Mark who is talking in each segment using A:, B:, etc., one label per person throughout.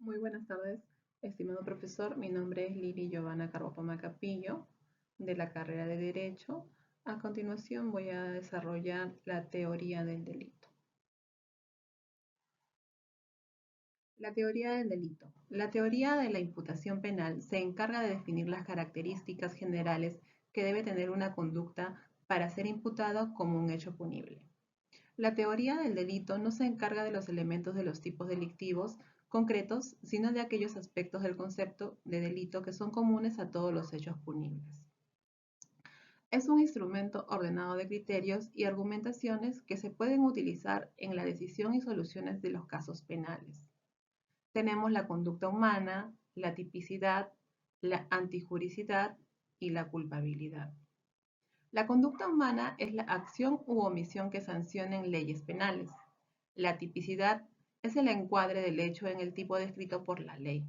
A: Muy buenas tardes, estimado profesor. Mi nombre es Lili Giovanna Carbopoma Capillo, de la carrera de Derecho. A continuación voy a desarrollar la teoría del delito. La teoría del delito. La teoría de la imputación penal se encarga de definir las características generales que debe tener una conducta para ser imputado como un hecho punible. La teoría del delito no se encarga de los elementos de los tipos delictivos concretos, sino de aquellos aspectos del concepto de delito que son comunes a todos los hechos punibles. Es un instrumento ordenado de criterios y argumentaciones que se pueden utilizar en la decisión y soluciones de los casos penales. Tenemos la conducta humana, la tipicidad, la antijuricidad y la culpabilidad. La conducta humana es la acción u omisión que sancionen leyes penales. La tipicidad es el encuadre del hecho en el tipo descrito por la ley.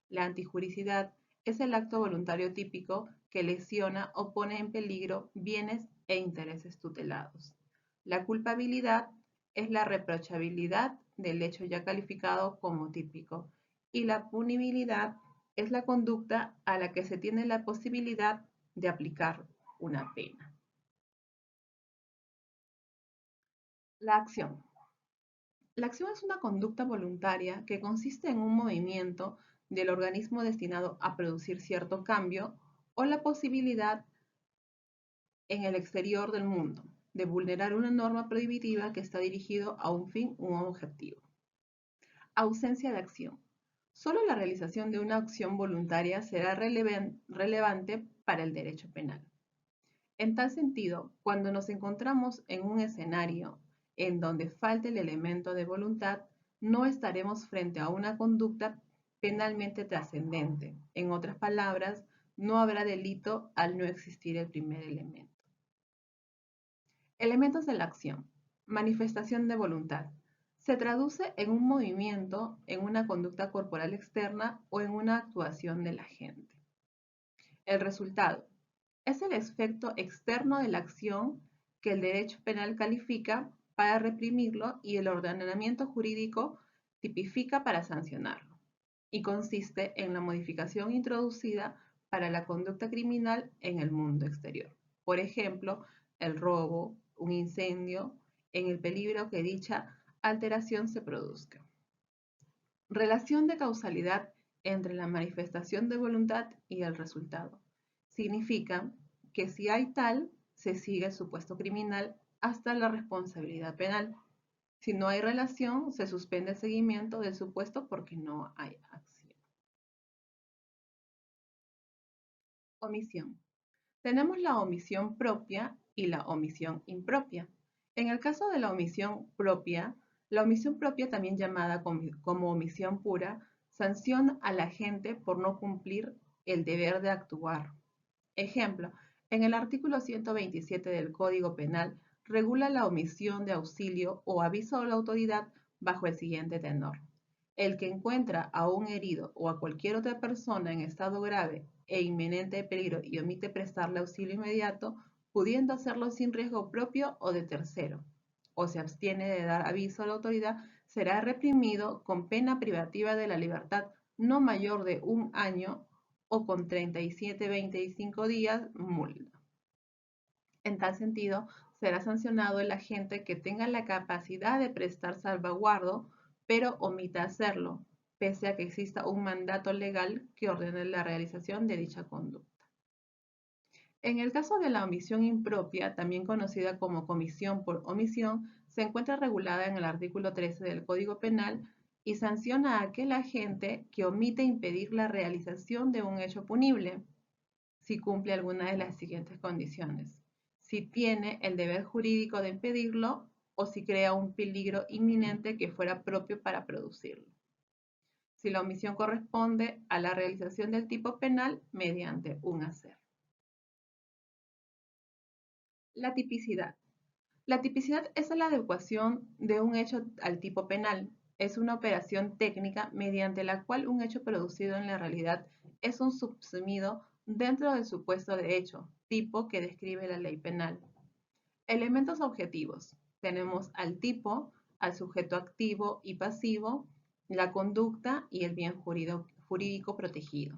A: La antijuricidad es el acto voluntario típico que lesiona o pone en peligro bienes e intereses tutelados. La culpabilidad es la reprochabilidad del hecho ya calificado como típico y la punibilidad es la conducta a la que se tiene la posibilidad de aplicar una pena. La acción. La acción es una conducta voluntaria que consiste en un movimiento del organismo destinado a producir cierto cambio o la posibilidad en el exterior del mundo de vulnerar una norma prohibitiva que está dirigido a un fin u objetivo. Ausencia de acción. Solo la realización de una acción voluntaria será relevante para el derecho penal. En tal sentido, cuando nos encontramos en un escenario en donde falte el elemento de voluntad, no estaremos frente a una conducta penalmente trascendente. En otras palabras, no habrá delito al no existir el primer elemento. Elementos de la acción. Manifestación de voluntad. Se traduce en un movimiento, en una conducta corporal externa o en una actuación del agente. El resultado. Es el efecto externo de la acción que el derecho penal califica para reprimirlo y el ordenamiento jurídico tipifica para sancionarlo, y consiste en la modificación introducida para la conducta criminal en el mundo exterior. Por ejemplo, el robo, un incendio, en el peligro que dicha alteración se produzca. Relación de causalidad entre la manifestación de voluntad y el resultado. Significa que si hay tal, se sigue el supuesto criminal hasta la responsabilidad penal. Si no hay relación, se suspende el seguimiento del supuesto porque no hay acción. Omisión. Tenemos la omisión propia y la omisión impropia. En el caso de la omisión propia, también llamada como omisión pura, sanciona a la gente por no cumplir el deber de actuar. Ejemplo, en el artículo 127 del Código Penal regula la omisión de auxilio o aviso a la autoridad bajo el siguiente tenor. El que encuentra a un herido o a cualquier otra persona en estado grave e inminente peligro y omite prestarle auxilio inmediato, pudiendo hacerlo sin riesgo propio o de tercero, o se abstiene de dar aviso a la autoridad, será reprimido con pena privativa de la libertad no mayor de 1 año o con 37-25 días multa. En tal sentido, será sancionado el agente que tenga la capacidad de prestar salvaguardo, pero omita hacerlo, pese a que exista un mandato legal que ordene la realización de dicha conducta. En el caso de la omisión impropia, también conocida como comisión por omisión, se encuentra regulada en el artículo 13 del Código Penal y sanciona a aquel agente que omite impedir la realización de un hecho punible, si cumple alguna de las siguientes condiciones: si tiene el deber jurídico de impedirlo o si crea un peligro inminente que fuera propio para producirlo. Si la omisión corresponde a la realización del tipo penal mediante un hacer. La tipicidad. La tipicidad es la adecuación de un hecho al tipo penal. Es una operación técnica mediante la cual un hecho producido en la realidad es un subsumido dentro del supuesto de hecho, tipo que describe la ley penal. Elementos objetivos. Tenemos al tipo, al sujeto activo y pasivo, la conducta y el bien jurídico protegido.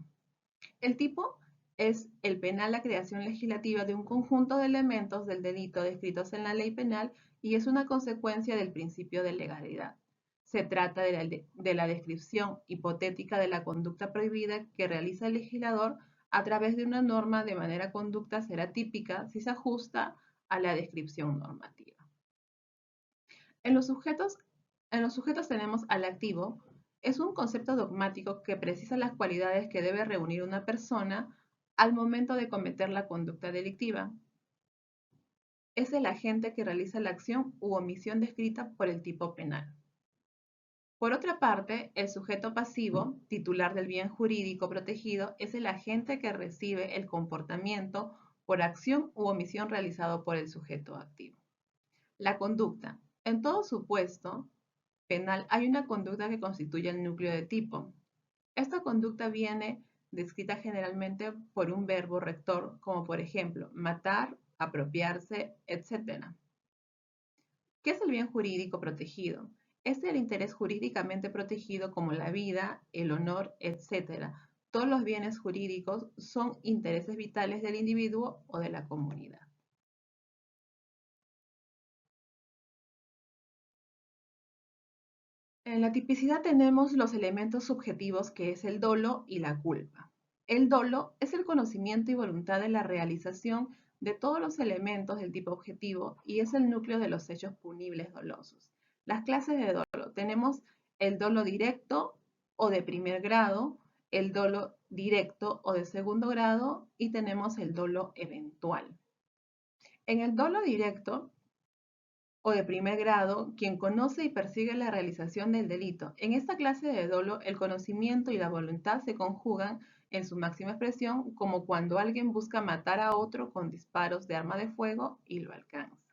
A: El tipo es el penal, la creación legislativa de un conjunto de elementos del delito descritos en la ley penal y es una consecuencia del principio de legalidad. Se trata de la descripción hipotética de la conducta prohibida que realiza el legislador a través de una norma de manera conducta será típica si se ajusta a la descripción normativa. En los sujetos, tenemos al activo. Es un concepto dogmático que precisa las cualidades que debe reunir una persona al momento de cometer la conducta delictiva. Es el agente que realiza la acción u omisión descrita por el tipo penal. Por otra parte, el sujeto pasivo, titular del bien jurídico protegido, es el agente que recibe el comportamiento por acción u omisión realizado por el sujeto activo. La conducta. En todo supuesto penal hay una conducta que constituye el núcleo de tipo. Esta conducta viene descrita generalmente por un verbo rector, como por ejemplo, matar, apropiarse, etc. ¿Qué es el bien jurídico protegido? Es el interés jurídicamente protegido como la vida, el honor, etc. Todos los bienes jurídicos son intereses vitales del individuo o de la comunidad. En la tipicidad tenemos los elementos subjetivos que es el dolo y la culpa. El dolo es el conocimiento y voluntad de la realización de todos los elementos del tipo objetivo y es el núcleo de los hechos punibles dolosos. Las clases de dolo. Tenemos el dolo directo o de primer grado, el dolo directo o de segundo grado y tenemos el dolo eventual. En el dolo directo o de primer grado, quien conoce y persigue la realización del delito. En esta clase de dolo, el conocimiento y la voluntad se conjugan en su máxima expresión, como cuando alguien busca matar a otro con disparos de arma de fuego y lo alcanza.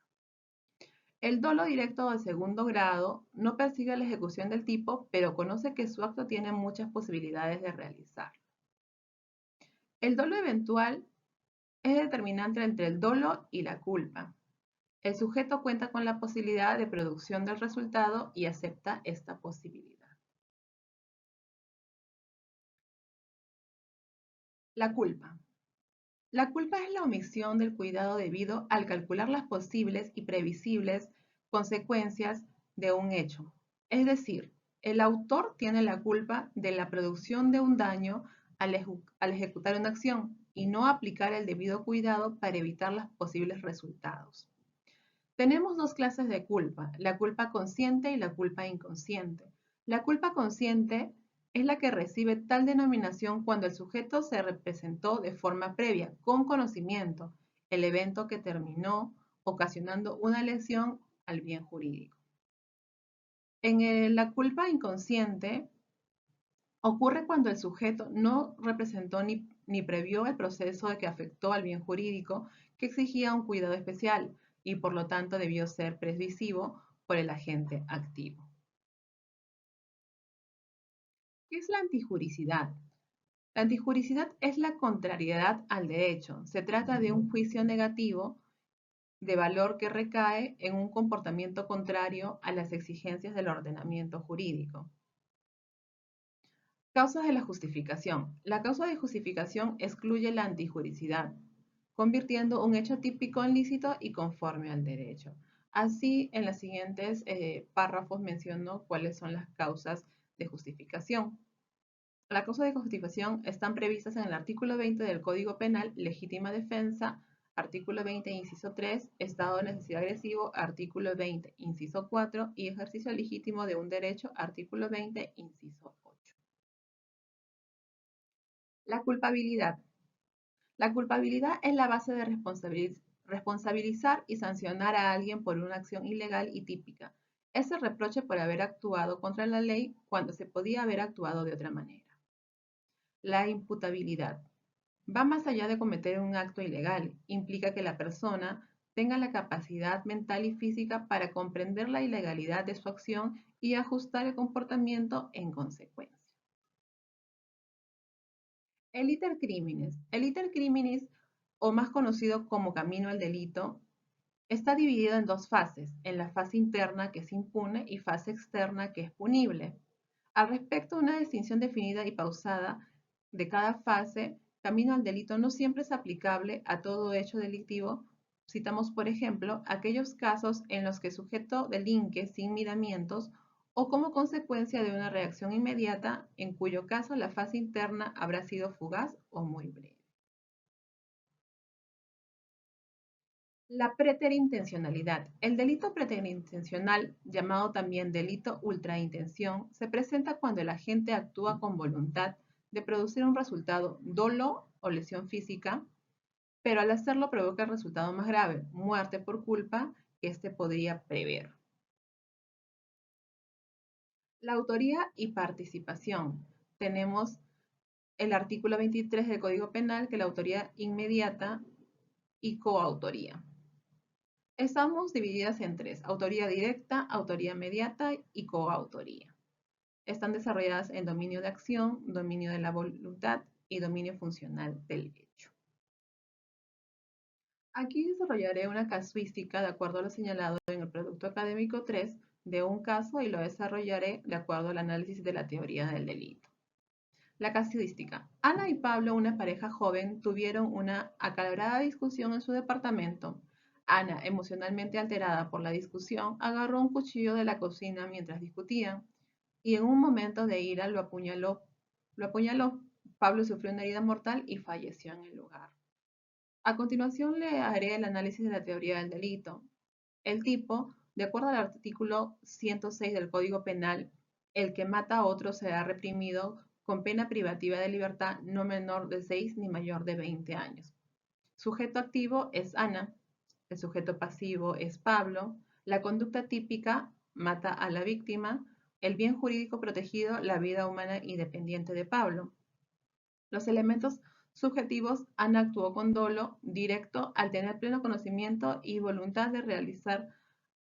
A: El dolo directo o de segundo grado no persigue la ejecución del tipo, pero conoce que su acto tiene muchas posibilidades de realizar. El dolo eventual es determinante entre el dolo y la culpa. El sujeto cuenta con la posibilidad de producción del resultado y acepta esta posibilidad. La culpa. La culpa es la omisión del cuidado debido al calcular las posibles y previsibles consecuencias de un hecho. Es decir, el autor tiene la culpa de la producción de un daño al ejecutar una acción y no aplicar el debido cuidado para evitar los posibles resultados. Tenemos dos clases de culpa, la culpa consciente y la culpa inconsciente. La culpa consciente es la que recibe tal denominación cuando el sujeto se representó de forma previa, con conocimiento, el evento que terminó ocasionando una lesión al bien jurídico. En la culpa inconsciente ocurre cuando el sujeto no representó ni previó el proceso que afectó al bien jurídico que exigía un cuidado especial y por lo tanto debió ser previsivo por el agente activo. ¿Qué es la antijuricidad? La antijuricidad es la contrariedad al derecho. Se trata de un juicio negativo de valor que recae en un comportamiento contrario a las exigencias del ordenamiento jurídico. Causas de la justificación. La causa de justificación excluye la antijuricidad, convirtiendo un hecho típico en lícito y conforme al derecho. Así, en los siguientes párrafos menciono cuáles son las causas de justificación. Las causas de justificación están previstas en el artículo 20 del Código Penal, legítima defensa, artículo 20, inciso 3, estado de necesidad agresivo, artículo 20, inciso 4, y ejercicio legítimo de un derecho, artículo 20, inciso 8. La culpabilidad. La culpabilidad es la base de responsabilizar y sancionar a alguien por una acción ilegal y típica. Es el reproche por haber actuado contra la ley cuando se podía haber actuado de otra manera. La imputabilidad. Va más allá de cometer un acto ilegal. Implica que la persona tenga la capacidad mental y física para comprender la ilegalidad de su acción y ajustar el comportamiento en consecuencia. El iter criminis. El iter criminis, o más conocido como camino al delito, está dividido en dos fases, en la fase interna que es impune y fase externa que es punible. Al respecto, una distinción definida y pausada de cada fase camino al delito no siempre es aplicable a todo hecho delictivo. Citamos, por ejemplo, aquellos casos en los que el sujeto delinque sin miramientos o como consecuencia de una reacción inmediata, en cuyo caso la fase interna habrá sido fugaz o muy breve. La preterintencionalidad. El delito preterintencional, llamado también delito ultraintención, se presenta cuando el agente actúa con voluntad de producir un resultado dolo o lesión física, pero al hacerlo provoca el resultado más grave, muerte por culpa, que éste podría prever. La autoría y participación. Tenemos el artículo 23 del Código Penal, que es la autoría inmediata y coautoría. Estamos divididas en tres: autoría directa, autoría mediata y coautoría. Están desarrolladas en dominio de acción, dominio de la voluntad y dominio funcional del hecho. Aquí desarrollaré una casuística de acuerdo a lo señalado en el producto académico 3 de un caso y lo desarrollaré de acuerdo al análisis de la teoría del delito. La casuística. Ana y Pablo, una pareja joven, tuvieron una acalorada discusión en su departamento. Ana, emocionalmente alterada por la discusión, agarró un cuchillo de la cocina mientras discutían y en un momento de ira lo apuñaló. Pablo sufrió una herida mortal y falleció en el lugar. A continuación le haré el análisis de la teoría del delito. El tipo, de acuerdo al artículo 106 del Código Penal, el que mata a otro será reprimido con pena privativa de libertad no menor de 6 ni mayor de 20 años. Sujeto activo es Ana, el sujeto pasivo es Pablo, la conducta típica mata a la víctima, el bien jurídico protegido la vida humana independiente de Pablo. Los elementos subjetivos: Ana actuó con dolo directo al tener pleno conocimiento y voluntad de realizar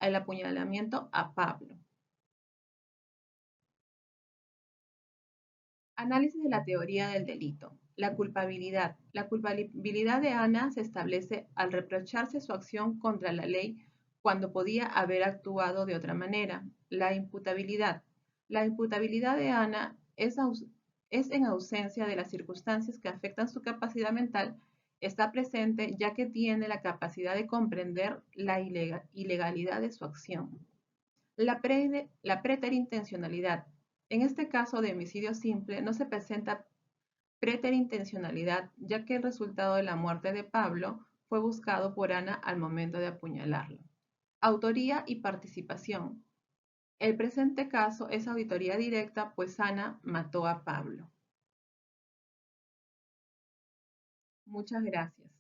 A: el apuñalamiento a Pablo. Análisis de la teoría del delito. La culpabilidad. La culpabilidad de Ana se establece al reprocharse su acción contra la ley cuando podía haber actuado de otra manera. La imputabilidad. La imputabilidad de Ana es en ausencia de las circunstancias que afectan su capacidad mental, está presente ya que tiene la capacidad de comprender la ilegalidad de su acción. La preterintencionalidad. En este caso de homicidio simple no se presenta preterintencionalidad, ya que el resultado de la muerte de Pablo fue buscado por Ana al momento de apuñalarlo. Autoría y participación. El presente caso es auditoría directa, pues Ana mató a Pablo. Muchas gracias.